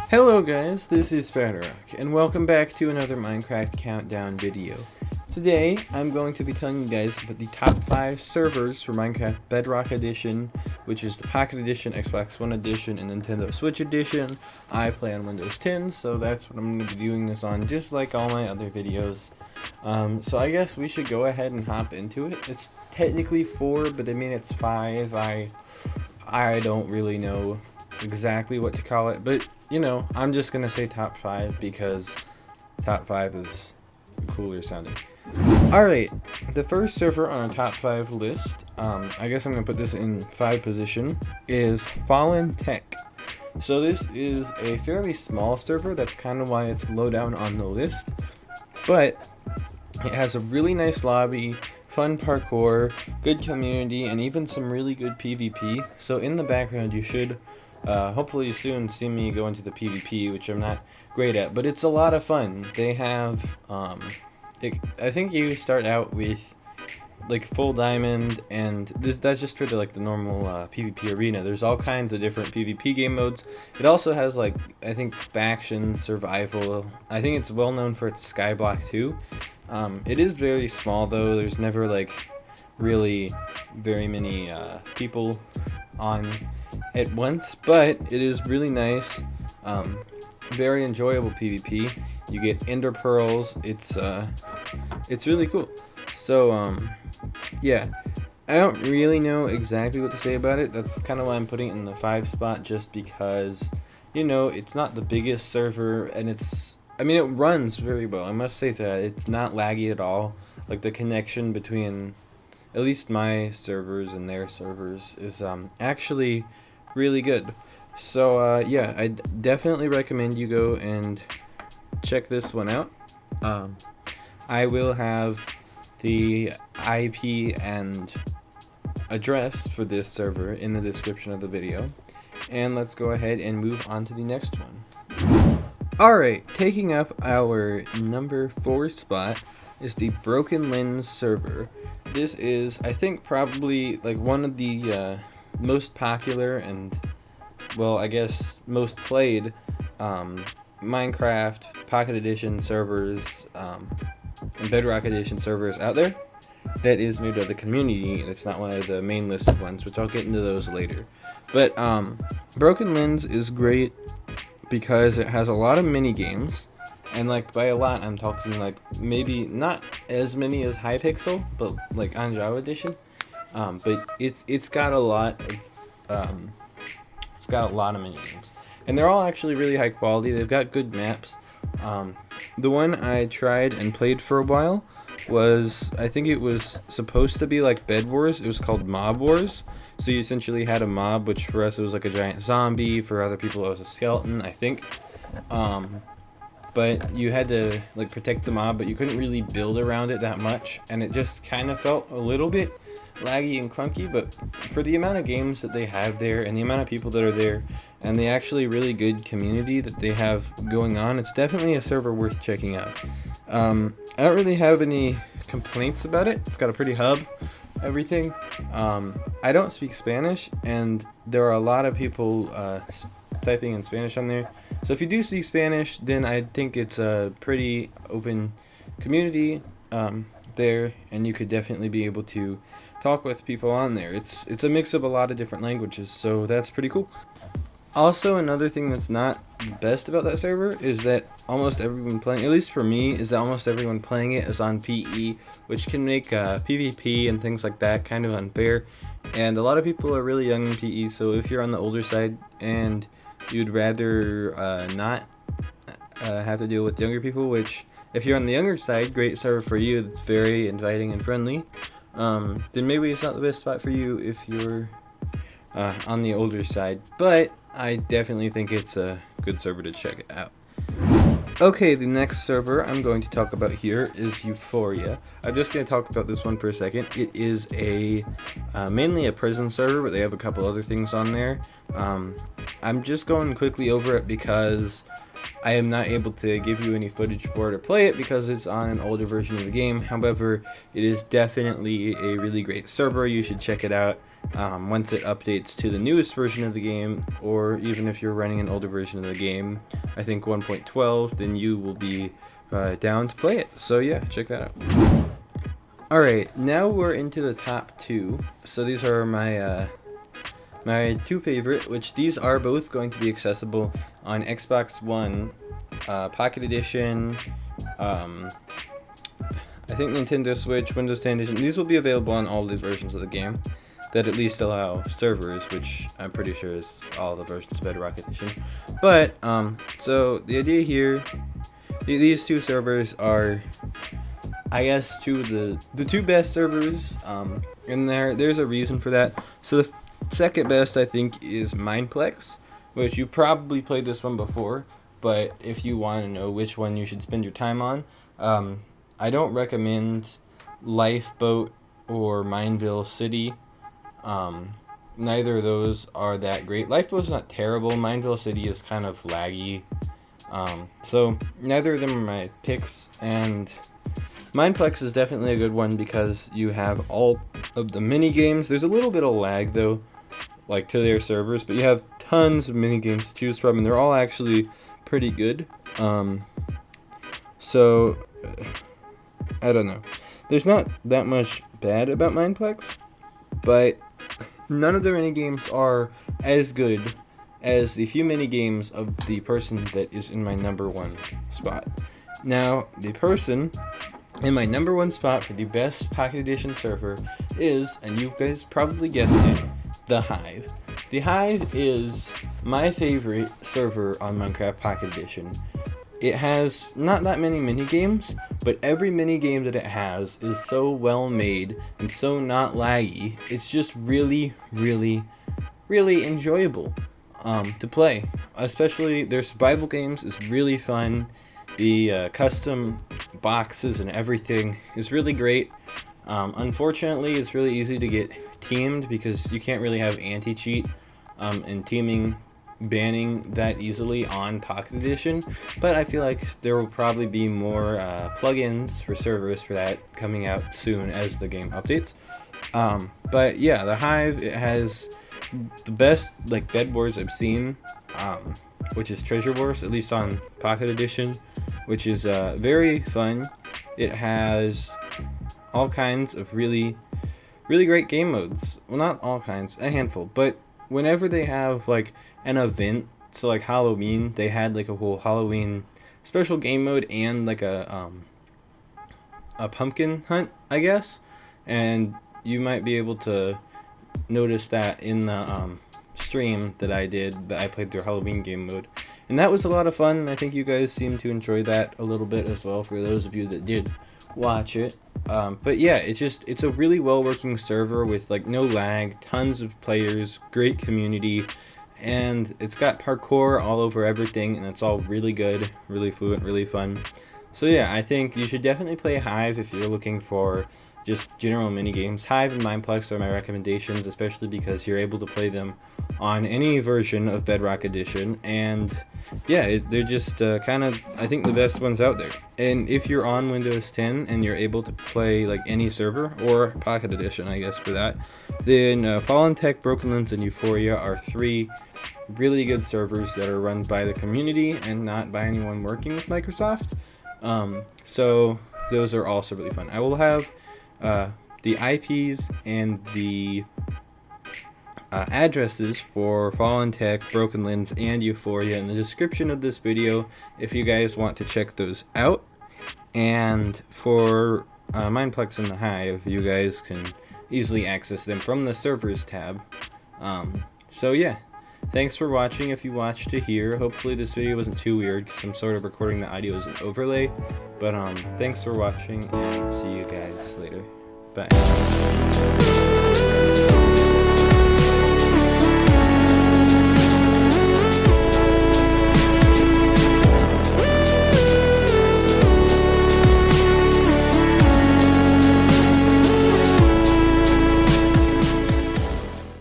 Hello guys, this is Spyderrock, and welcome back to another Minecraft Countdown video. Today, I'm going to be telling you guys about the top 5 servers for Minecraft Bedrock Edition, which is the Pocket Edition, Xbox One Edition, and Nintendo Switch Edition. I play on Windows 10, so that's what I'm going to be doing this on, just like all my other videos. So I guess we should go ahead and hop into it. It's technically 4, but I mean it's 5. I don't really know exactly what to call it, but you know, I'm just gonna say top 5 because top 5 is cooler sounding. Alright, the first server on our top 5 list, I guess I'm gonna put this in 5 position, is FallenTech. So this is a fairly small server, that's kind of why it's low down on the list, but it has a really nice lobby, fun parkour, good community, and even some really good PvP. So in the background you should hopefully soon see me go into the PvP, which I'm not great at, but it's a lot of fun. They have, I think you start out with like full diamond, and that's just for the normal PvP arena. There's all kinds of different PvP game modes. It also has like, I think, faction, survival. I think it's well known for its skyblock too. It is very small though. There's never like really very many people on at once, but it is really nice, very enjoyable PvP. You get ender pearls. It's really cool. So yeah, I don't really know exactly what to say about it. That's kind of why I'm putting it in the 5 spot, just because, you know, it's not the biggest server, and I mean, it runs very well. I must say that it's not laggy at all. Like, the connection between at least my servers and their servers is actually really good. So yeah, I definitely recommend you go and check this one out. I will have the IP and address for this server in the description of the video, and let's go ahead and move on to the next one. Alright, taking up our number 4 spot is the Broken Lens server. This is, I think, probably like one of the most popular and, well, I guess most played Minecraft Pocket Edition servers and Bedrock Edition servers out there. That is made by the community, and it's not one of the main listed ones, which I'll get into those later. But Broken Lens is great because it has a lot of mini games, and like by a lot I'm talking like maybe not as many as Hypixel, but like on Java Edition. But it's got a lot of mini games, and they're all actually really high quality. They've got good maps. The one I tried and played for a while was, I think it was supposed to be like Bed Wars. It was called Mob Wars. So you essentially had a mob, which for us it was like a giant zombie. For other people it was a skeleton, I think. But you had to like protect the mob, but you couldn't really build around it that much, and it just kind of felt a little bit laggy and clunky. But for the amount of games that they have there and the amount of people that are there and the actually really good community that they have going on, it's definitely a server worth checking out. I don't really have any complaints about it. It's got a pretty hub, everything. I don't speak Spanish, and there are a lot of people typing in Spanish on there. So if you do speak Spanish, then I think it's a pretty open community there, and you could definitely be able to talk with people on there. It's a mix of a lot of different languages, so that's pretty cool. Also, another thing that's not the best about that server is that almost everyone playing, at least for me, is that almost everyone playing it is on PE, which can make PvP and things like that kind of unfair. And a lot of people are really young in PE, so if you're on the older side and you'd rather not have to deal with younger people, which if you're on the younger side, great server for you, it's very inviting and friendly, then maybe it's not the best spot for you if you're on the older side, but I definitely think it's a good server to check out. Okay, the next server I'm going to talk about here is Euphoria. I'm just going to talk about this one for a second. It is mainly a prison server, but they have a couple other things on there. I'm just going quickly over it because I am not able to give you any footage for it or play it because it's on an older version of the game. However, it is definitely a really great server. You should check it out. once it updates to the newest version of the game, or even if you're running an older version of the game, I think 1.12, then you will be down to play it. So yeah, check that out. Alright, now we're into the top 2. So these are my my 2 favorite, which these are both going to be accessible on Xbox One, Pocket Edition, I think Nintendo Switch, Windows 10 Edition. These will be available on all these versions of the game that at least allow servers, which I'm pretty sure is all the versions of Bedrock Edition. But, so the idea here, these 2 servers are, I guess, the 2 best servers, and there's a reason for that. So the second best, I think, is Mineplex, which you probably played this one before, but if you want to know which one you should spend your time on, I don't recommend Lifeboat or Mineville City. Neither of those are that great. Lifeboat's not terrible. Mineville City is kind of laggy. So neither of them are my picks, and Mineplex is definitely a good one because you have all of the mini games. There's a little bit of lag though, like to their servers, but you have tons of mini games to choose from, and they're all actually pretty good. So I don't know. There's not that much bad about Mineplex, but none of the mini games are as good as the few mini games of the person that is in my number 1 spot. Now, the person in my number 1 spot for the best Pocket Edition server is, and you guys probably guessed it, the Hive. The Hive is my favorite server on Minecraft Pocket Edition. It has not that many mini games, but every mini game that it has is so well made and so not laggy. It's just really, really, really enjoyable to play. Especially their survival games is really fun. The custom boxes and everything is really great. Unfortunately, it's really easy to get teamed because you can't really have anti-cheat and teaming banning that easily on Pocket Edition, but I feel like there will probably be more plugins for servers for that coming out soon as the game updates. But yeah, the Hive, it has the best like bed wars I've seen, which is Treasure Wars, at least on Pocket Edition, which is very fun. It has all kinds of really great game modes. Well, not all kinds, a handful, but whenever they have like an event, so like Halloween, they had like a whole Halloween special game mode and like a pumpkin hunt, I guess, and you might be able to notice that in the stream that I played their Halloween game mode, and that was a lot of fun, and I think you guys seem to enjoy that a little bit as well, for those of you that did watch it. But yeah, it's a really well working server with like no lag, tons of players, great community, and it's got parkour all over everything, and it's all really good, really fluent, really fun. So yeah, I think you should definitely play Hive if you're looking for just general mini games. Hive and Mineplex are my recommendations, especially because you're able to play them on any version of Bedrock Edition, and yeah, they're just kind of, I think, the best ones out there. And if you're on Windows 10 and you're able to play like any server, or Pocket Edition, I guess, for that, then FallenTech, Broken Lens, and Euphoria are 3 really good servers that are run by the community and not by anyone working with Microsoft. So those are also really fun. I will have the IPs and the addresses for FallenTech, Broken Lens, and Euphoria in the description of this video if you guys want to check those out. And for Mineplex and the Hive, you guys can easily access them from the servers tab. So yeah, thanks for watching if you watched to here. Hopefully this video wasn't too weird because I'm sort of recording the audio as an overlay. But thanks for watching, and see you guys later. Bye.